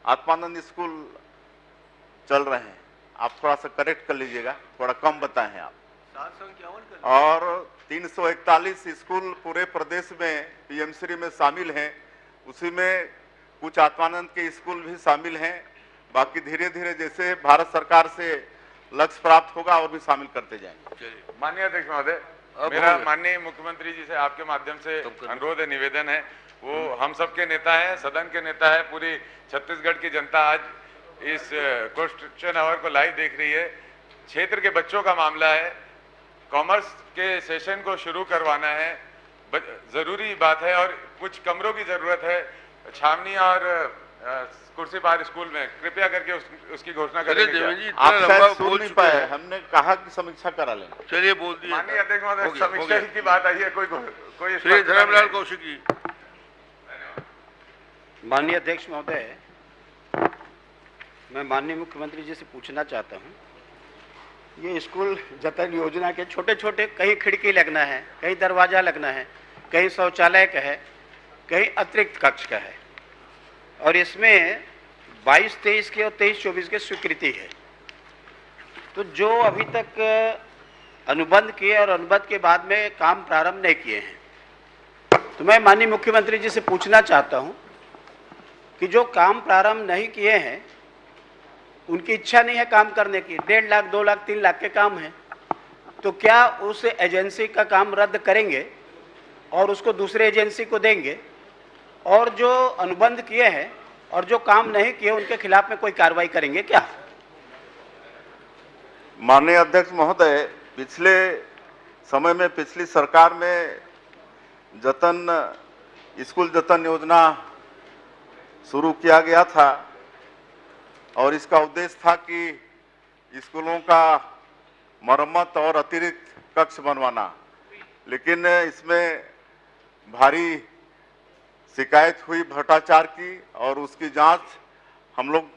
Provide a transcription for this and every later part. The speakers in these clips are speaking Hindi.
आत्मानंद स्कूल चल रहे हैं। आप थोड़ा सा करेक्ट कर लीजिएगा, थोड़ा कम बताए हैं आप। 751 और 341 स्कूल पूरे प्रदेश में पीएमश्री में शामिल हैं, उसी में कुछ आत्मानंद के स्कूल भी शामिल हैं। बाकी धीरे धीरे जैसे भारत सरकार से लक्ष्य प्राप्त होगा और भी शामिल करते जाएंगे। माननीय अध्यक्ष महोदय, मेरा माननीय मुख्यमंत्री जी से आपके माध्यम से अनुरोध है, निवेदन है। वो हम सबके नेता हैं, सदन के नेता है, पूरी छत्तीसगढ़ की जनता आज इस क्वेश्चन आवर को लाइव देख रही है। क्षेत्र के बच्चों का मामला है, कॉमर्स के सेशन को शुरू करवाना है, जरूरी बात है और कुछ कमरों की जरूरत है छावनी और कुर्सी बार स्कूल में। कृपया करके उसकी घोषणा करेंगे। आप शायद सुन नहीं पाए, हमने कहा कि समीक्षा करा लेंगे। चलिए बोल दिए। माननीय अध्यक्ष महोदय, समीक्षा की बात आई है, कोई श्री धर्मलाल कौशिकी। माननीय अध्यक्ष महोदय, मैं माननीय मुख्यमंत्री जी से पूछना चाहता हूं, ये स्कूल जतन योजना के छोटे छोटे कहीं खिड़की लगना है, कहीं दरवाजा लगना है, कहीं शौचालय का है, कहीं अतिरिक्त कक्ष का है, और इसमें 22-23 की और 23-24 की स्वीकृति है। तो जो अभी तक अनुबंध किए और अनुबंध के बाद में काम प्रारंभ नहीं किए हैं, तो मैं माननीय मुख्यमंत्री जी से पूछना चाहता हूं कि जो काम प्रारंभ नहीं किए हैं उनकी इच्छा नहीं है काम करने की, 1.5 लाख 2 लाख 3 लाख के काम है, तो क्या उस एजेंसी का काम रद्द करेंगे और उसको दूसरे एजेंसी को देंगे, और जो अनुबंध किए हैं और जो काम नहीं किए उनके खिलाफ में कोई कार्रवाई करेंगे क्या? माननीय अध्यक्ष महोदय, पिछले समय में पिछली सरकार में स्कूल जतन योजना शुरू किया गया था और इसका उद्देश्य था कि स्कूलों का मरम्मत और अतिरिक्त कक्ष बनवाना, लेकिन इसमें भारी शिकायत हुई भ्रष्टाचार की और उसकी जांच हम लोग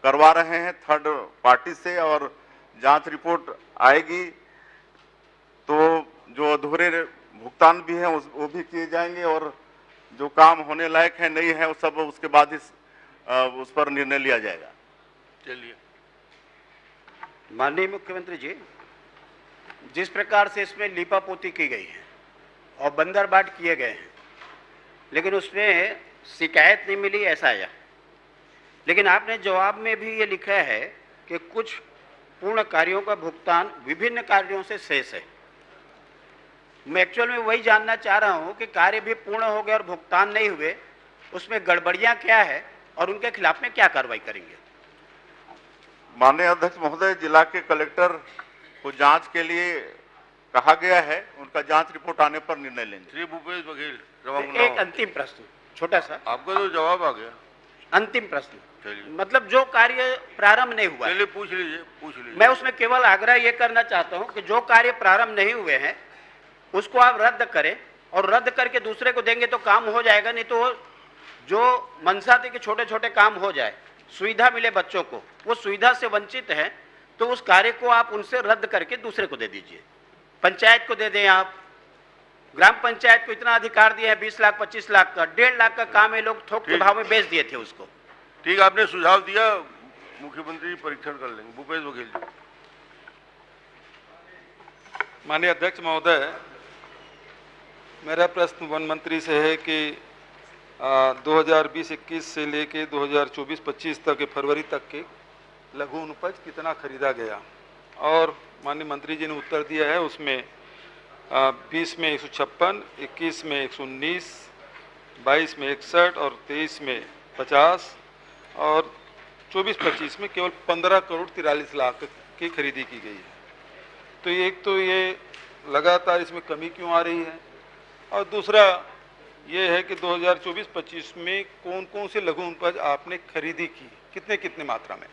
करवा रहे हैं थर्ड पार्टी से, और जांच रिपोर्ट आएगी तो जो अधूरे भुगतान भी हैं वो भी किए जाएंगे, और जो काम होने लायक है नहीं है वो सब उसके बाद उस पर निर्णय लिया जाएगा। चलिए। माननीय मुख्यमंत्री जी, जिस प्रकार से इसमें लीपापोती की गई है और बंदरबाट किए गए हैं, लेकिन उसमें शिकायत नहीं मिली ऐसा आया, लेकिन आपने जवाब में भी ये लिखा है कि कुछ पूर्ण कार्यों का भुगतान विभिन्न कार्यों से शेष है। मैं एक्चुअल में वही जानना चाह रहा हूं कि कार्य भी पूर्ण हो गए और भुगतान नहीं हुए, उसमें गड़बड़ियां क्या है और उनके खिलाफ में क्या कार्रवाई करेंगे? माननीय अध्यक्ष महोदय, जिला के कलेक्टर को जांच के लिए कहा गया है, उनका जांच रिपोर्ट आने पर निर्णय लेंगे। श्री भूपेश बघेल। एक अंतिम प्रश्न छोटा सा, आपका तो जवाब आ गया। अंतिम प्रश्न, मतलब जो कार्य प्रारंभ नहीं हुआ, चलिए पूछ लीजिए। मैं उसमें केवल आग्रह ये करना चाहता हूं कि जो कार्य प्रारंभ नहीं हुए हैं उसको आप रद्द करें, और रद्द करके दूसरे को देंगे तो काम हो जाएगा, नहीं तो जो मंशा थी कि छोटे छोटे काम हो जाए, सुविधा मिले बच्चों को, वो सुविधा से वंचित है, तो उस कार्य को आप उनसे रद्द करके दूसरे को दे दीजिए। पंचायत को दे दें, आप ग्राम पंचायत को इतना अधिकार दिया है 20 लाख 25 लाख का, 1.5 लाख का काम है, लोग थोक के भाव में बेच दिए थे उसको। ठीक, आपने सुझाव दिया, मुख्यमंत्री परीक्षण कर लेंगे। भूपेश बघेल जी। माननीय अध्यक्ष महोदय, मेरा प्रश्न वन मंत्री से है कि 2020-21 से लेके 2024-25 तक के फरवरी तक के लघु उपज कितना खरीदा गया, और माननीय मंत्री जी ने उत्तर दिया है उसमें 20 में 156, 21 में 119, 22 में 61 और 23 में 50 और 24-25 में केवल 15 करोड़ 43 लाख की खरीदी की गई है। तो एक तो ये लगातार इसमें कमी क्यों आ रही है, और दूसरा ये है कि 2024-25 में कौन कौन से लघु उपज आपने खरीदी की, कितने मात्रा में?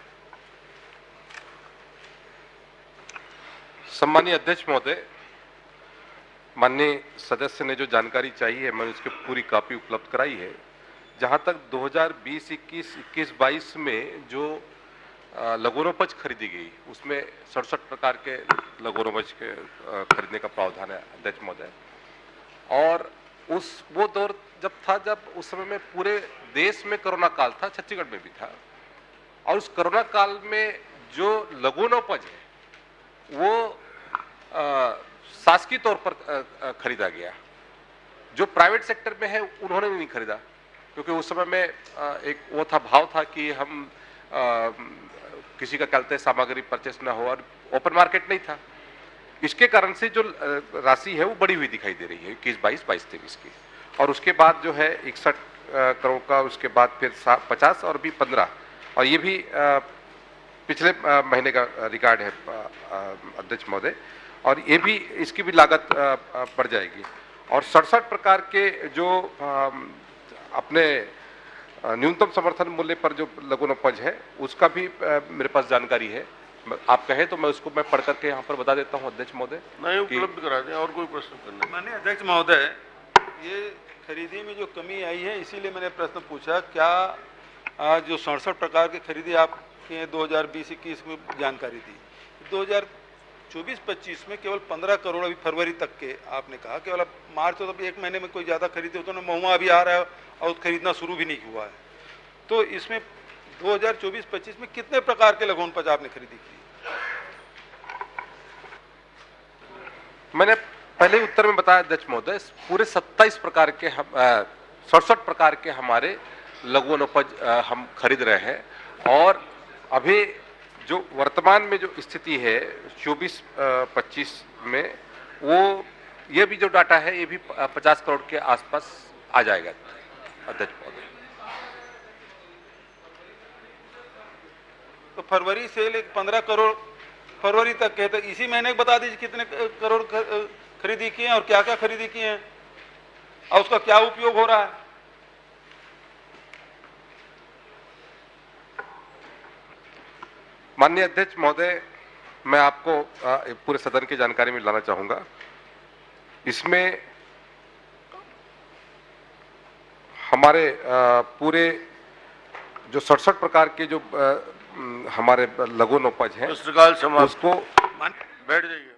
सम्मानीय अध्यक्ष महोदय, माननीय सदस्य ने जो जानकारी चाहिए है मैंने उसकी पूरी कॉपी उपलब्ध कराई है। जहां तक 2020-21, 21-22 में जो लघुनोपज खरीदी गई उसमें 67 प्रकार के लघुनोपज के खरीदने का प्रावधान है अध्यक्ष महोदय। और वो दौर जब था जब उस समय में पूरे देश में कोरोना काल था, छत्तीसगढ़ में भी था, और उस कोरोना काल में जो लघुनोपज है वो शासकीय तौर पर खरीदा गया। जो प्राइवेट सेक्टर में है उन्होंने नहीं खरीदा, क्योंकि उस समय में एक वो था, भाव था कि हम किसी का कहते सामग्री परचेस ना हो, और ओपन मार्केट नहीं था। इसके कारण से जो राशि है वो बढ़ी हुई दिखाई दे रही है 21-22, 22-23 की। और उसके बाद जो है 61 करोड़ का, उसके बाद फिर 50 और भी 15, और ये भी पिछले महीने का रिकॉर्ड है अध्यक्ष महोदय, और ये भी इसकी भी लागत बढ़ जाएगी। और 67 प्रकार के जो अपने न्यूनतम समर्थन मूल्य पर जो लघुनोपज है उसका भी मेरे पास जानकारी है। आप कहें तो मैं उसको पढ़ करके यहाँ पर बता देता हूँ अध्यक्ष महोदय। नहीं, उपलब्ध करा दें। और कोई प्रश्न करना? माननीय अध्यक्ष महोदय, ये खरीदी में जो कमी आई है इसीलिए मैंने प्रश्न पूछा, क्या जो 67 प्रकार की खरीदी आपके 2020-21 में जानकारी दी, 2024-25 में केवल 15 करोड़ अभी फरवरी तक के आपने कहा, केवल मार्च तो अभी 1 महीने में कोई ज़्यादा खरीदी हो तो ना, महुआ अभी आ रहा है और खरीदना शुरू भी नहीं हुआ है। तो इसमें 2024-25 में कितने प्रकार के लघुनोपज आपने खरीदी की? मैंने पहले उत्तर में बताया अध्यक्ष महोदय, पूरे 27 प्रकार के 67 प्रकार के हमारे लघुनोपज हम खरीद रहे हैं। और अभी जो वर्तमान में जो स्थिति है 24-25 में, वो ये भी जो डाटा है ये भी 50 करोड़ के आसपास आ जाएगा अध्यक्ष महोदय। तो फरवरी से लेकर 15 करोड़ फरवरी तक के, तो इसी महीने बता दीजिए कितने करोड़ खरीदी किए हैं और क्या क्या खरीदी किए हैं और उसका क्या उपयोग हो रहा है। माननीय अध्यक्ष महोदय, मैं आपको पूरे सदन की जानकारी में लाना चाहूंगा। इसमें हमारे पूरे जो 67 प्रकार के जो हमारे लघुनोपज हैं उसको बैठ जाइए।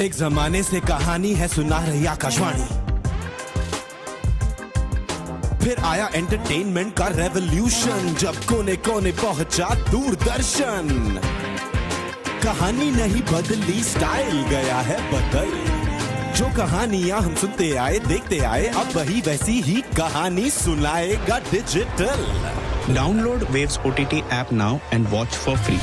एक जमाने से कहानी है सुना रही आकाशवाणी, फिर आया एंटरटेनमेंट का रेवोल्यूशन, जब कोने कोने पहुंचा दूरदर्शन। कहानी नहीं बदली, स्टाइल गया है बदल। जो कहानियां हम सुनते आए देखते आए, अब वही वैसी ही कहानी सुनाएगा digital. Download Waves OTT app now and watch for free.